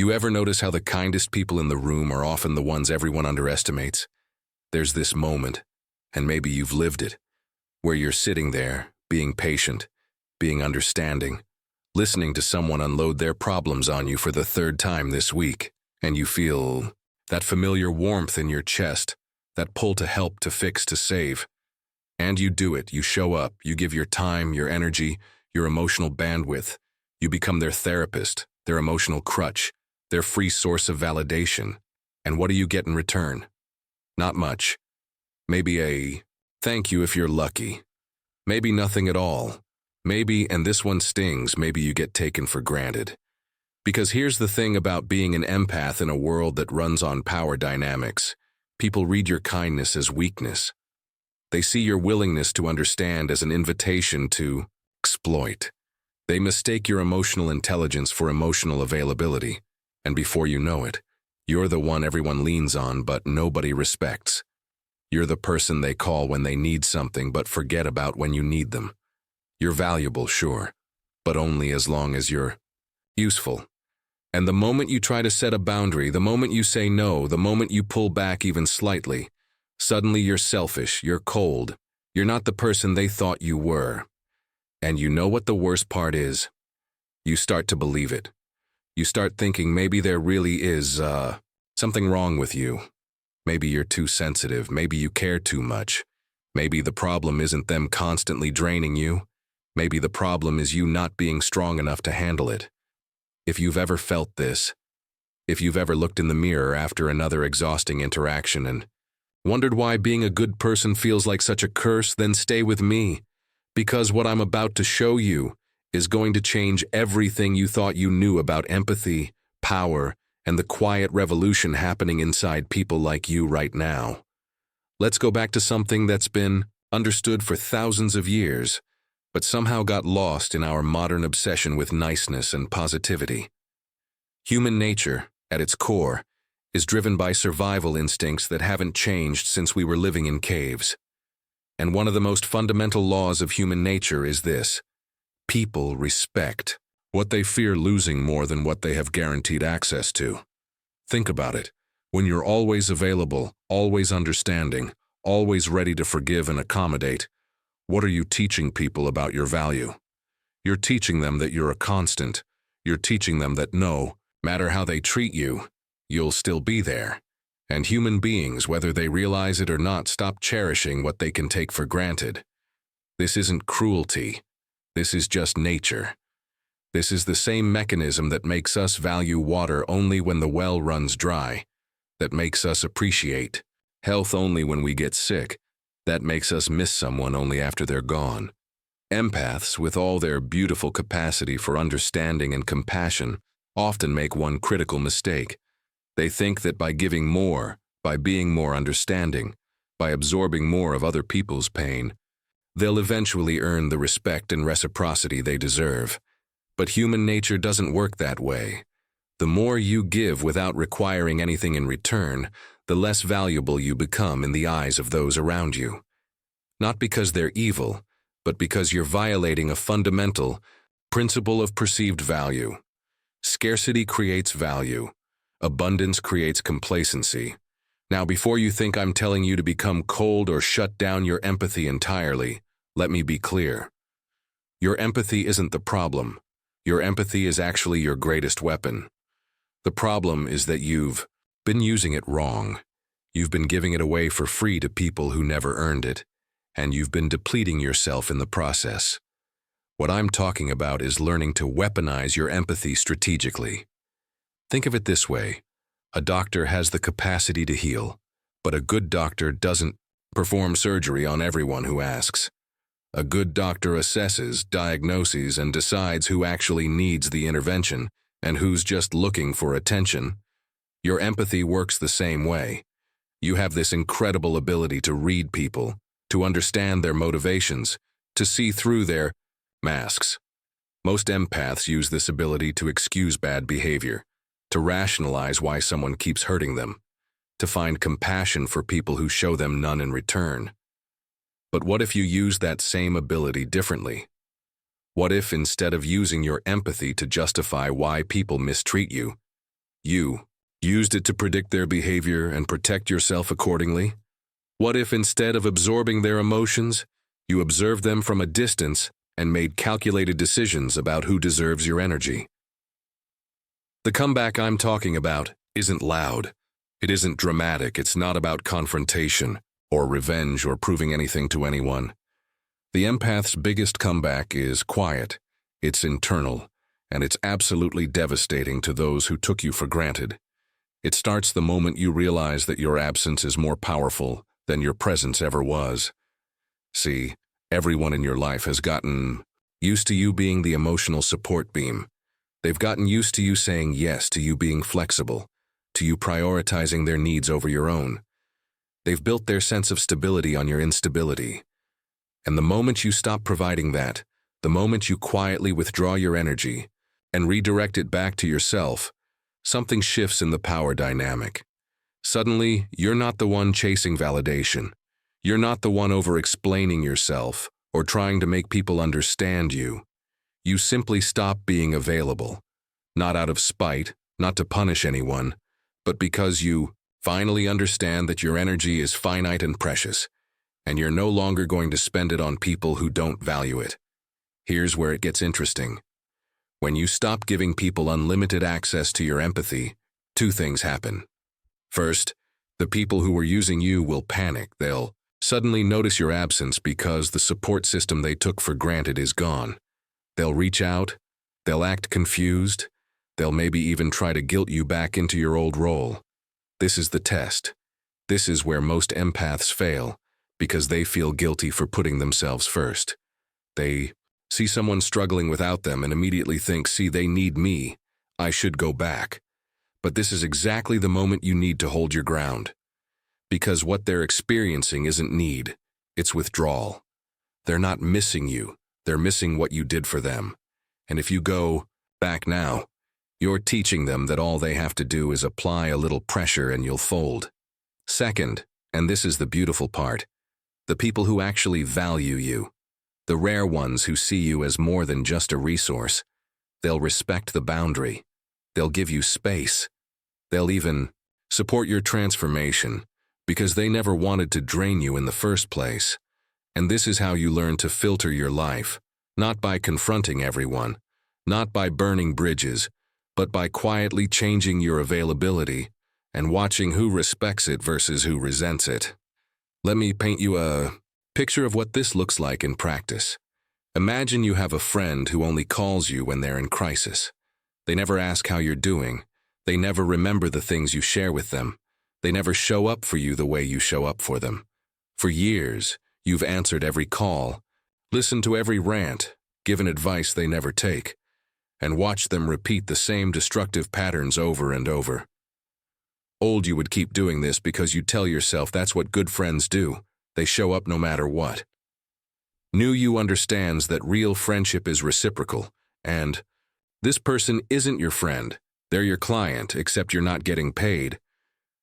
You ever notice how the kindest people in the room are often the ones everyone underestimates? There's this moment, and maybe you've lived it, where you're sitting there, being patient, being understanding, listening to someone unload their problems on you for the third time this week, and you feel that familiar warmth in your chest, that pull to help, to fix, to save. And you do it, you show up, you give your time, your energy, your emotional bandwidth. You become their therapist, their emotional crutch, their free source of validation. And what do you get in return? Not much. Maybe a thank you if you're lucky. Maybe nothing at all. Maybe, and this one stings, maybe you get taken for granted. Because here's the thing about being an empath in a world that runs on power dynamics. People read your kindness as weakness. They see your willingness to understand as an invitation to exploit. They mistake your emotional intelligence for emotional availability, and before you know it, you're the one everyone leans on but nobody respects. You're the person they call when they need something but forget about when you need them. You're valuable, sure, but only as long as you're useful. And the moment you try to set a boundary, the moment you say no, the moment you pull back even slightly, suddenly you're selfish, you're cold, you're not the person they thought you were. And you know what the worst part is? You start to believe it. You start thinking maybe there really is, something wrong with you. Maybe you're too sensitive, maybe you care too much. Maybe the problem isn't them constantly draining you. Maybe the problem is you not being strong enough to handle it. If you've ever felt this, if you've ever looked in the mirror after another exhausting interaction and wondered why being a good person feels like such a curse, then stay with me. Because what I'm about to show you is going to change everything you thought you knew about empathy, power, and the quiet revolution happening inside people like you right now. Let's go back to something that's been understood for thousands of years, but somehow got lost in our modern obsession with niceness and positivity. Human nature, at its core, is driven by survival instincts that haven't changed since we were living in caves. And one of the most fundamental laws of human nature is this: people respect what they fear losing more than what they have guaranteed access to. Think about it. When you're always available, always understanding, always ready to forgive and accommodate, what are you teaching people about your value? You're teaching them that you're a constant. You're teaching them that no matter how they treat you, you'll still be there. And human beings, whether they realize it or not, stop cherishing what they can take for granted. This isn't cruelty. This is just nature. This is the same mechanism that makes us value water only when the well runs dry, that makes us appreciate health only when we get sick, that makes us miss someone only after they're gone. Empaths, with all their beautiful capacity for understanding and compassion, often make one critical mistake. They think that by giving more, by being more understanding, by absorbing more of other people's pain, they'll eventually earn the respect and reciprocity they deserve. But human nature doesn't work that way. The more you give without requiring anything in return, the less valuable you become in the eyes of those around you. Not because they're evil, but because you're violating a fundamental principle of perceived value. Scarcity creates value. Abundance creates complacency. Now, before you think I'm telling you to become cold or shut down your empathy entirely, let me be clear. Your empathy isn't the problem. Your empathy is actually your greatest weapon. The problem is that you've been using it wrong. You've been giving it away for free to people who never earned it, and you've been depleting yourself in the process. What I'm talking about is learning to weaponize your empathy strategically. Think of it this way. A doctor has the capacity to heal, but a good doctor doesn't perform surgery on everyone who asks. A good doctor assesses, diagnoses, and decides who actually needs the intervention and who's just looking for attention. Your empathy works the same way. You have this incredible ability to read people, to understand their motivations, to see through their masks. Most empaths use this ability to excuse bad behavior, to rationalize why someone keeps hurting them, to find compassion for people who show them none in return. But what if you use that same ability differently? What if, instead of using your empathy to justify why people mistreat you, You used it to predict their behavior and protect yourself accordingly? What if instead of absorbing their emotions, you observed them from a distance and made calculated decisions about who deserves your energy? The comeback I'm talking about isn't loud. It isn't dramatic. It's not about confrontation or revenge or proving anything to anyone. The empath's biggest comeback is quiet. It's internal, and it's absolutely devastating to those who took you for granted. It starts the moment you realize that your absence is more powerful than your presence ever was. See, everyone in your life has gotten used to you being the emotional support beam. They've gotten used to you saying yes, to you being flexible, to you prioritizing their needs over your own. They've built their sense of stability on your instability. And the moment you stop providing that, the moment you quietly withdraw your energy and redirect it back to yourself, something shifts in the power dynamic. Suddenly, you're not the one chasing validation. You're not the one over-explaining yourself or trying to make people understand you. You simply stop being available, not out of spite, not to punish anyone, but because you finally understand that your energy is finite and precious, and you're no longer going to spend it on people who don't value it. Here's where it gets interesting. When you stop giving people unlimited access to your empathy, two things happen. First, the people who were using you will panic. They'll suddenly notice your absence because the support system they took for granted is gone. They'll reach out, they'll act confused, they'll maybe even try to guilt you back into your old role. This is the test. This is where most empaths fail, because they feel guilty for putting themselves first. They see someone struggling without them and immediately think, see, they need me, I should go back. But this is exactly the moment you need to hold your ground. Because what they're experiencing isn't need, it's withdrawal. They're not missing you, they're missing what you did for them. And if you go back now, you're teaching them that all they have to do is apply a little pressure and you'll fold. Second, and this is the beautiful part, the people who actually value you, the rare ones who see you as more than just a resource, they'll respect the boundary. They'll give you space. They'll even support your transformation because they never wanted to drain you in the first place. And this is how you learn to filter your life, not by confronting everyone, not by burning bridges, but by quietly changing your availability and watching who respects it versus who resents it. Let me paint you a picture of what this looks like in practice. Imagine you have a friend who only calls you when they're in crisis. They never ask how you're doing. They never remember the things you share with them. They never show up for you the way you show up for them. For years, you've answered every call, listened to every rant, given advice they never take, and watched them repeat the same destructive patterns over and over. Old, you would keep doing this because you tell yourself that's what good friends do. They show up no matter what. New, you understands that real friendship is reciprocal, and this person isn't your friend. They're your client, except you're not getting paid.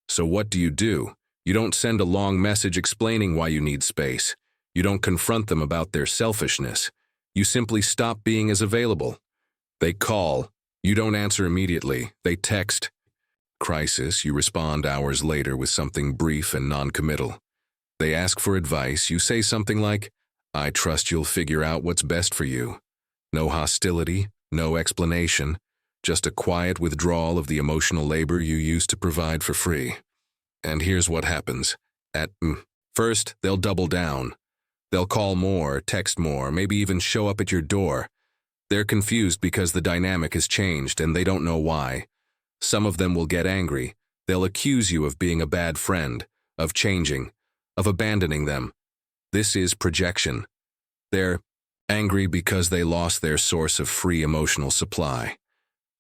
So what do? You don't send a long message explaining why you need space. You don't confront them about their selfishness. You simply stop being as available. They call. You don't answer immediately. They text. Crisis, you respond hours later with something brief and non-committal. They ask for advice. You say something like, I trust you'll figure out what's best for you. No hostility, no explanation, just a quiet withdrawal of the emotional labor you used to provide for free. And here's what happens. At first, they'll double down. They'll call more, text more, maybe even show up at your door. They're confused because the dynamic has changed and they don't know why. Some of them will get angry. They'll accuse you of being a bad friend, of changing, of abandoning them. This is projection. They're angry because they lost their source of free emotional supply.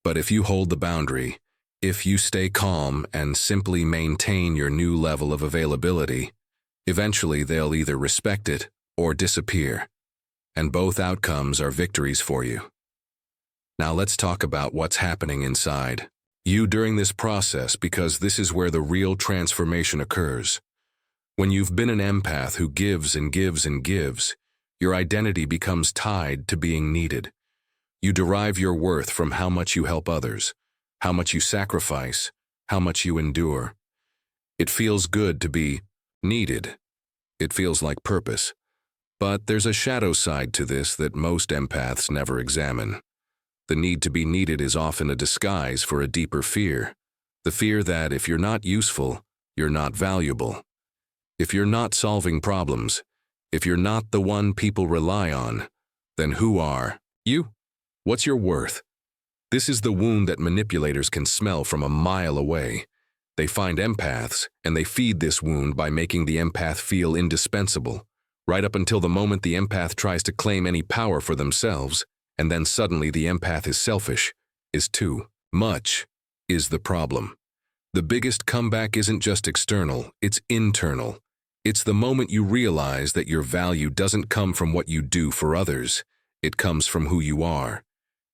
But if you hold the boundary, if you stay calm and simply maintain your new level of availability, eventually they'll either respect it or disappear. And both outcomes are victories for you. Now let's talk about what's happening inside you during this process, because this is where the real transformation occurs. When you've been an empath who gives and gives and gives, your identity becomes tied to being needed. You derive your worth from how much you help others, how much you sacrifice, how much you endure. It feels good to be needed. It feels like purpose. But there's a shadow side to this that most empaths never examine. The need to be needed is often a disguise for a deeper fear. The fear that if you're not useful, you're not valuable. If you're not solving problems, if you're not the one people rely on, then who are you? What's your worth? This is the wound that manipulators can smell from a mile away. They find empaths, and they feed this wound by making the empath feel indispensable, right up until the moment the empath tries to claim any power for themselves, and then suddenly the empath is selfish, is too much, is the problem. The biggest comeback isn't just external, it's internal. It's the moment you realize that your value doesn't come from what you do for others, it comes from who you are.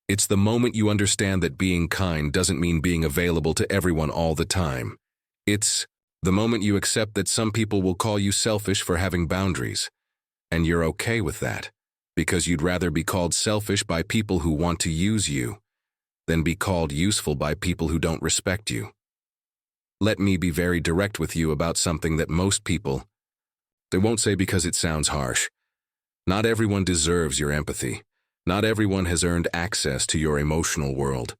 It's the moment you understand that being kind doesn't mean being available to everyone all the time. It's the moment you accept that some people will call you selfish for having boundaries, and you're okay with that, because you'd rather be called selfish by people who want to use you than be called useful by people who don't respect you. Let me be very direct with you about something that most people, they won't say because it sounds harsh. Not everyone deserves your empathy. Not everyone has earned access to your emotional world.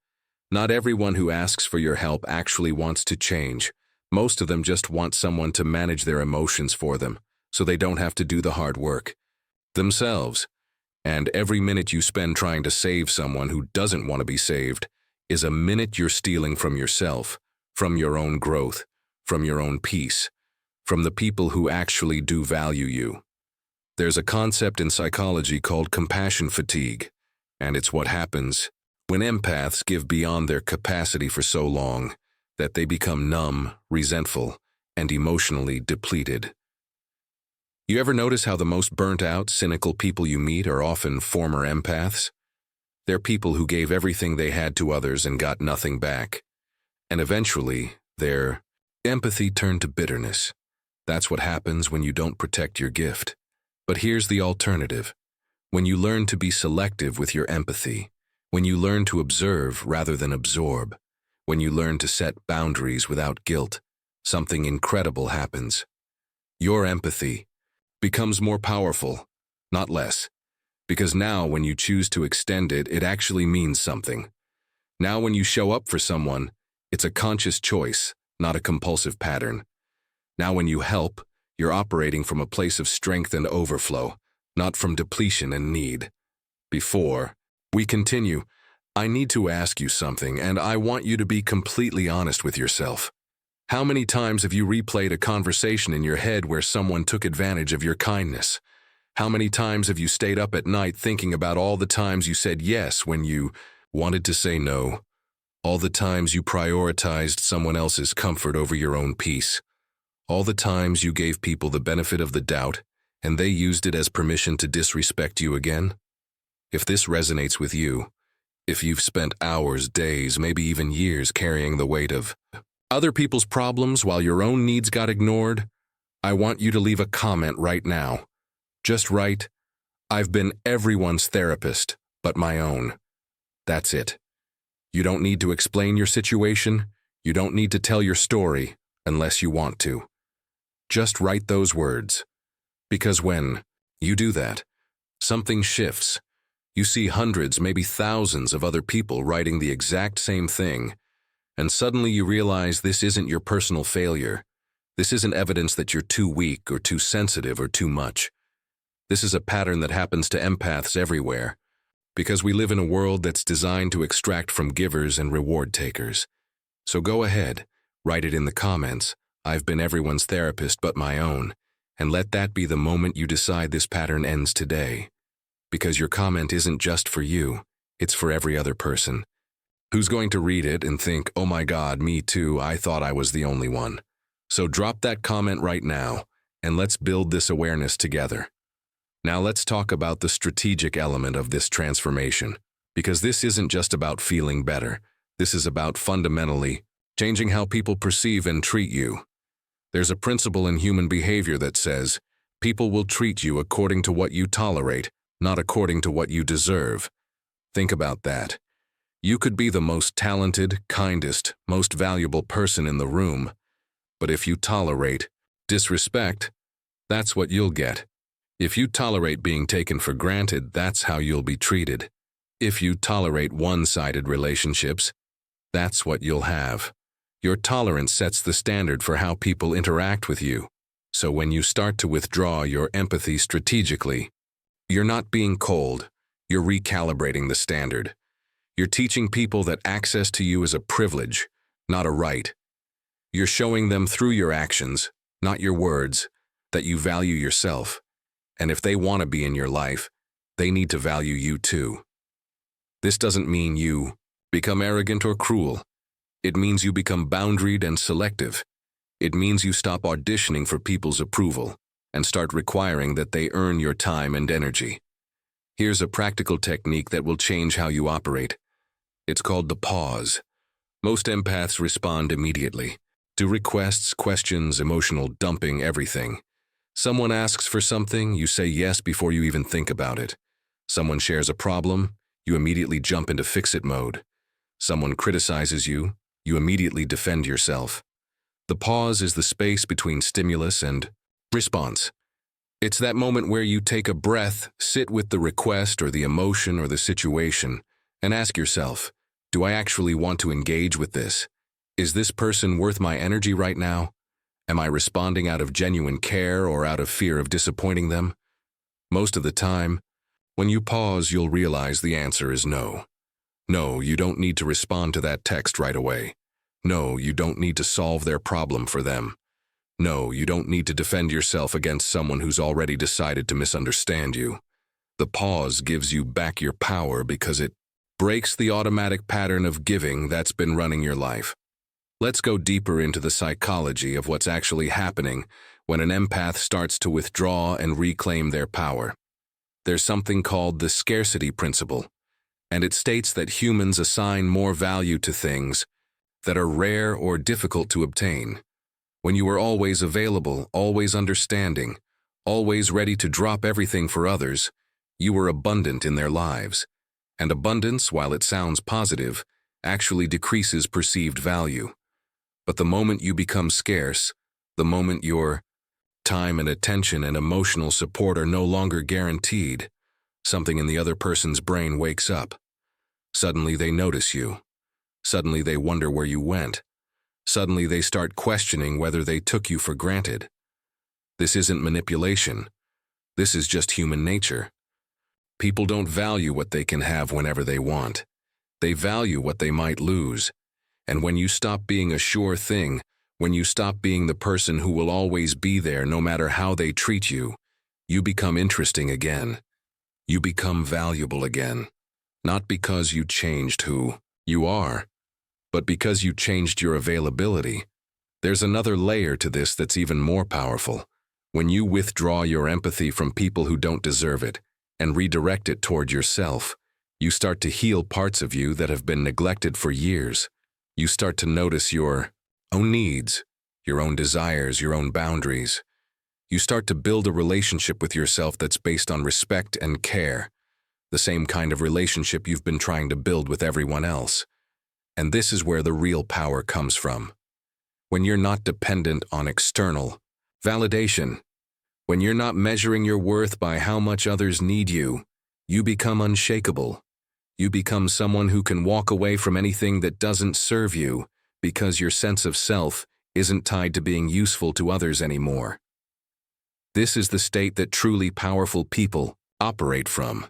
Not everyone who asks for your help actually wants to change. Most of them just want someone to manage their emotions for them, so they don't have to do the hard work themselves. And every minute you spend trying to save someone who doesn't want to be saved is a minute you're stealing from yourself, from your own growth, from your own peace, from the people who actually do value you. There's a concept in psychology called compassion fatigue, and it's what happens when empaths give beyond their capacity for so long that they become numb, resentful, and emotionally depleted. You ever notice how the most burnt-out, cynical people you meet are often former empaths? They're people who gave everything they had to others and got nothing back. And eventually, their empathy turned to bitterness. That's what happens when you don't protect your gift. But here's the alternative. When you learn to be selective with your empathy, when you learn to observe rather than absorb, when you learn to set boundaries without guilt, something incredible happens. Your empathy becomes more powerful, not less. Because now when you choose to extend it, it actually means something. Now when you show up for someone, it's a conscious choice, not a compulsive pattern. Now when you help, you're operating from a place of strength and overflow, not from depletion and need. Before we continue, I need to ask you something, and I want you to be completely honest with yourself. How many times have you replayed a conversation in your head where someone took advantage of your kindness? How many times have you stayed up at night thinking about all the times you said yes when you wanted to say no? All the times you prioritized someone else's comfort over your own peace? All the times you gave people the benefit of the doubt, and they used it as permission to disrespect you again? If this resonates with you, if you've spent hours, days, maybe even years carrying the weight of other people's problems while your own needs got ignored, I want you to leave a comment right now. Just write, "I've been everyone's therapist, but my own." That's it. You don't need to explain your situation. You don't need to tell your story unless you want to. Just write those words. Because when you do that, something shifts. You see hundreds, maybe thousands of other people writing the exact same thing, and suddenly you realize this isn't your personal failure. This isn't evidence that you're too weak or too sensitive or too much. This is a pattern that happens to empaths everywhere, because we live in a world that's designed to extract from givers and reward takers. So go ahead, write it in the comments. I've been everyone's therapist but my own, and let that be the moment you decide this pattern ends today. Because your comment isn't just for you, it's for every other person. Who's going to read it and think, "Oh my God, me too, I thought I was the only one." So drop that comment right now, and let's build this awareness together. Now let's talk about the strategic element of this transformation, because this isn't just about feeling better. This is about fundamentally changing how people perceive and treat you. There's a principle in human behavior that says, people will treat you according to what you tolerate, not according to what you deserve. Think about that. You could be the most talented, kindest, most valuable person in the room, but if you tolerate disrespect, that's what you'll get. If you tolerate being taken for granted, that's how you'll be treated. If you tolerate one-sided relationships, that's what you'll have. Your tolerance sets the standard for how people interact with you. So when you start to withdraw your empathy strategically, you're not being cold, you're recalibrating the standard. You're teaching people that access to you is a privilege, not a right. You're showing them through your actions, not your words, that you value yourself. And if they want to be in your life, they need to value you too. This doesn't mean you become arrogant or cruel. It means you become boundaried and selective. It means you stop auditioning for people's approval and start requiring that they earn your time and energy. Here's a practical technique that will change how you operate. It's called the pause. Most empaths respond immediately to requests, questions, emotional dumping, everything. Someone asks for something, you say yes before you even think about it. Someone shares a problem, you immediately jump into fix-it mode. Someone criticizes you, you immediately defend yourself. The pause is the space between stimulus and response. It's that moment where you take a breath, sit with the request or the emotion or the situation, and ask yourself, do I actually want to engage with this? Is this person worth my energy right now? Am I responding out of genuine care or out of fear of disappointing them? Most of the time, when you pause, you'll realize the answer is no. No, you don't need to respond to that text right away. No, you don't need to solve their problem for them. No, you don't need to defend yourself against someone who's already decided to misunderstand you. The pause gives you back your power because it breaks the automatic pattern of giving that's been running your life. Let's go deeper into the psychology of what's actually happening when an empath starts to withdraw and reclaim their power. There's something called the scarcity principle, and it states that humans assign more value to things that are rare or difficult to obtain. When you are always available, always understanding, always ready to drop everything for others, you are abundant in their lives. And abundance, while it sounds positive, actually decreases perceived value. But the moment you become scarce, the moment your time and attention and emotional support are no longer guaranteed, something in the other person's brain wakes up. Suddenly they notice you. Suddenly they wonder where you went. Suddenly they start questioning whether they took you for granted. This isn't manipulation. This is just human nature. People don't value what they can have whenever they want. They value what they might lose. And when you stop being a sure thing, when you stop being the person who will always be there no matter how they treat you, you become interesting again. You become valuable again. Not because you changed who you are, but because you changed your availability. There's another layer to this that's even more powerful. When you withdraw your empathy from people who don't deserve it and redirect it toward yourself, you start to heal parts of you that have been neglected for years. You start to notice your own needs, your own desires, your own boundaries. You start to build a relationship with yourself that's based on respect and care, the same kind of relationship you've been trying to build with everyone else. And this is where the real power comes from. When you're not dependent on external validation, when you're not measuring your worth by how much others need you, you become unshakable. You become someone who can walk away from anything that doesn't serve you because your sense of self isn't tied to being useful to others anymore. This is the state that truly powerful people operate from.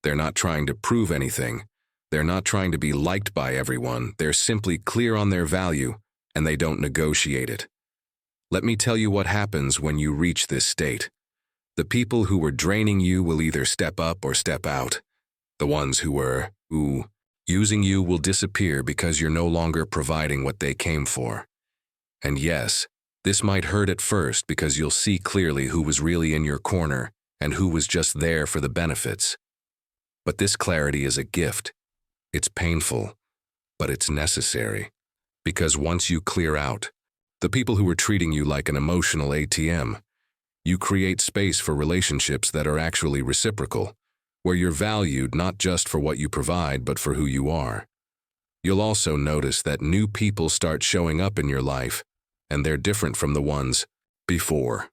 They're not trying to prove anything. They're not trying to be liked by everyone. They're simply clear on their value, and they don't negotiate it. Let me tell you what happens when you reach this state. The people who were draining you will either step up or step out. The ones who were using you will disappear because you're no longer providing what they came for. And yes, this might hurt at first because you'll see clearly who was really in your corner and who was just there for the benefits. But this clarity is a gift. It's painful, but it's necessary. Because once you clear out the people who are treating you like an emotional ATM, you create space for relationships that are actually reciprocal, where you're valued not just for what you provide but for who you are. You'll also notice that new people start showing up in your life, and they're different from the ones before.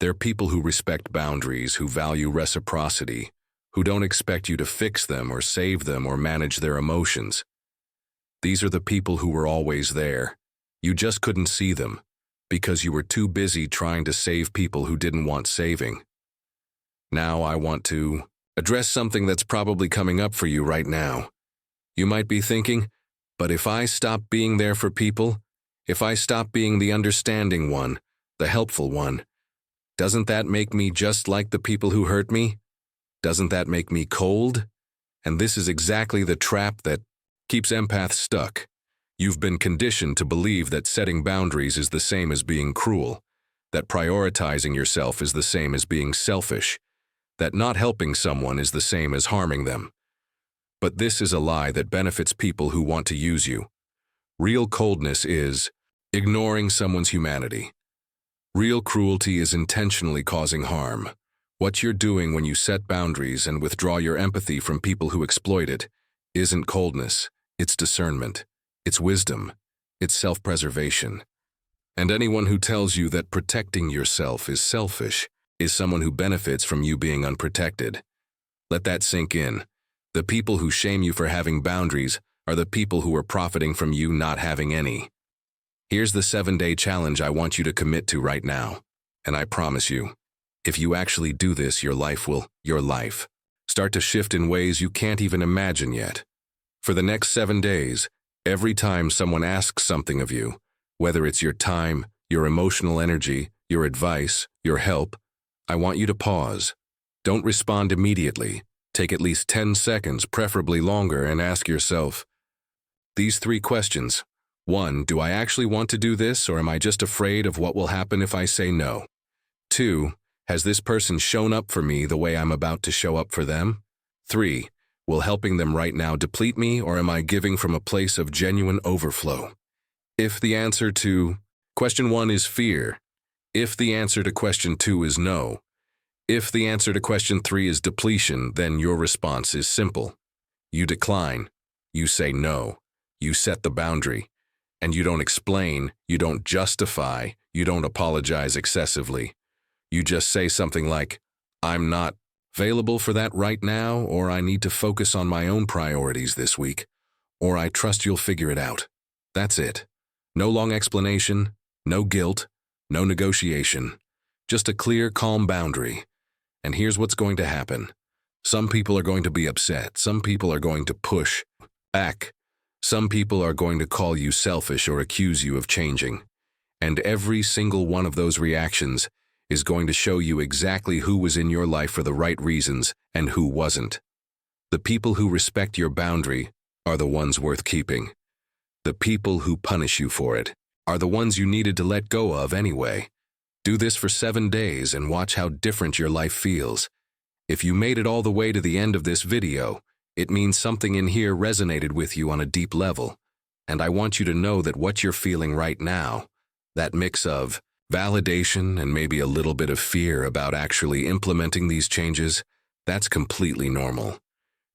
They're people who respect boundaries, who value reciprocity, who don't expect you to fix them or save them or manage their emotions. These are the people who were always there. You just couldn't see them because you were too busy trying to save people who didn't want saving. Now I want to address something that's probably coming up for you right now. You might be thinking, but if I stop being there for people, if I stop being the understanding one, the helpful one, doesn't that make me just like the people who hurt me? Doesn't that make me cold? And this is exactly the trap that keeps empaths stuck. You've been conditioned to believe that setting boundaries is the same as being cruel, that prioritizing yourself is the same as being selfish, that not helping someone is the same as harming them. But this is a lie that benefits people who want to use you. Real coldness is ignoring someone's humanity. Real cruelty is intentionally causing harm. What you're doing when you set boundaries and withdraw your empathy from people who exploit it isn't coldness, it's discernment, it's wisdom, it's self-preservation. And anyone who tells you that protecting yourself is selfish is someone who benefits from you being unprotected. Let that sink in. The people who shame you for having boundaries are the people who are profiting from you not having any. Here's the 7-day challenge I want you to commit to right now. And I promise you, if you actually do this, your life will start to shift in ways you can't even imagine yet. For the next 7 days, every time someone asks something of you, whether it's your time, your emotional energy, your advice, your help, I want you to pause. Don't respond immediately. Take at least 10 seconds, preferably longer, and ask yourself these 3 questions. 1, do I actually want to do this, or am I just afraid of what will happen if I say no? 2, has this person shown up for me the way I'm about to show up for them? 3, will helping them right now deplete me, or am I giving from a place of genuine overflow? If the answer to question 1 is fear, if the answer to question 2 is no, if the answer to question 3 is depletion, then your response is simple. You decline, you say no, you set the boundary, and you don't explain, you don't justify, you don't apologize excessively. You just say something like, I'm not available for that right now, or I need to focus on my own priorities this week, or I trust you'll figure it out. That's it. No long explanation, no guilt, no negotiation, just a clear, calm boundary. And here's what's going to happen. Some people are going to be upset. Some people are going to push back. Some people are going to call you selfish or accuse you of changing. And every single one of those reactions is going to show you exactly who was in your life for the right reasons and who wasn't. The people who respect your boundary are the ones worth keeping. The people who punish you for it are the ones you needed to let go of anyway. Do this for 7 days and watch how different your life feels. If you made it all the way to the end of this video, it means something in here resonated with you on a deep level. And I want you to know that what you're feeling right now, that mix of validation and maybe a little bit of fear about actually implementing these changes, that's completely normal.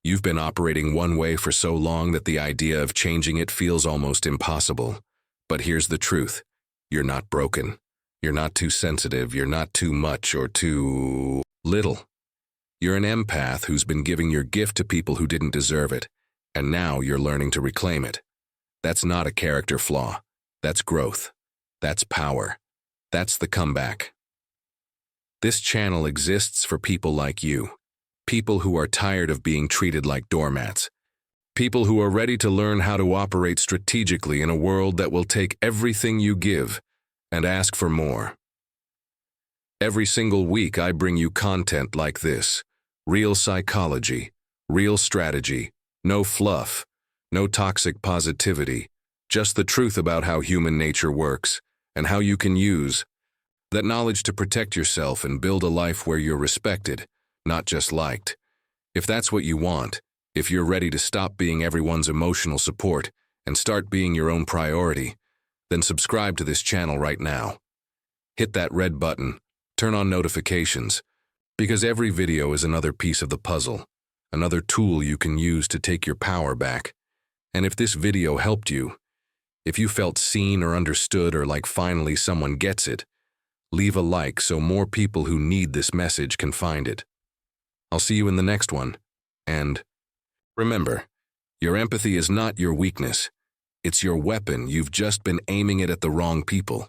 You've been operating one way for so long that the idea of changing it feels almost impossible. But here's the truth. You're not broken. You're not too sensitive. You're not too much or too little. You're an empath who's been giving your gift to people who didn't deserve it, and now you're learning to reclaim it. That's not a character flaw. That's growth. That's power. That's the comeback. This channel exists for people like you, people who are tired of being treated like doormats, people who are ready to learn how to operate strategically in a world that will take everything you give and ask for more. Every single week I bring you content like this, real psychology, real strategy, no fluff, no toxic positivity, just the truth about how human nature works and how you can use that knowledge to protect yourself and build a life where you're respected, not just liked. If that's what you want, if you're ready to stop being everyone's emotional support and start being your own priority, then subscribe to this channel right now. Hit that red button, turn on notifications, because every video is another piece of the puzzle, another tool you can use to take your power back And if this video helped you, if you felt seen or understood or like finally someone gets it, leave a like so more people who need this message can find it. I'll see you in the next one. And remember, your empathy is not your weakness. It's your weapon. You've just been aiming it at the wrong people.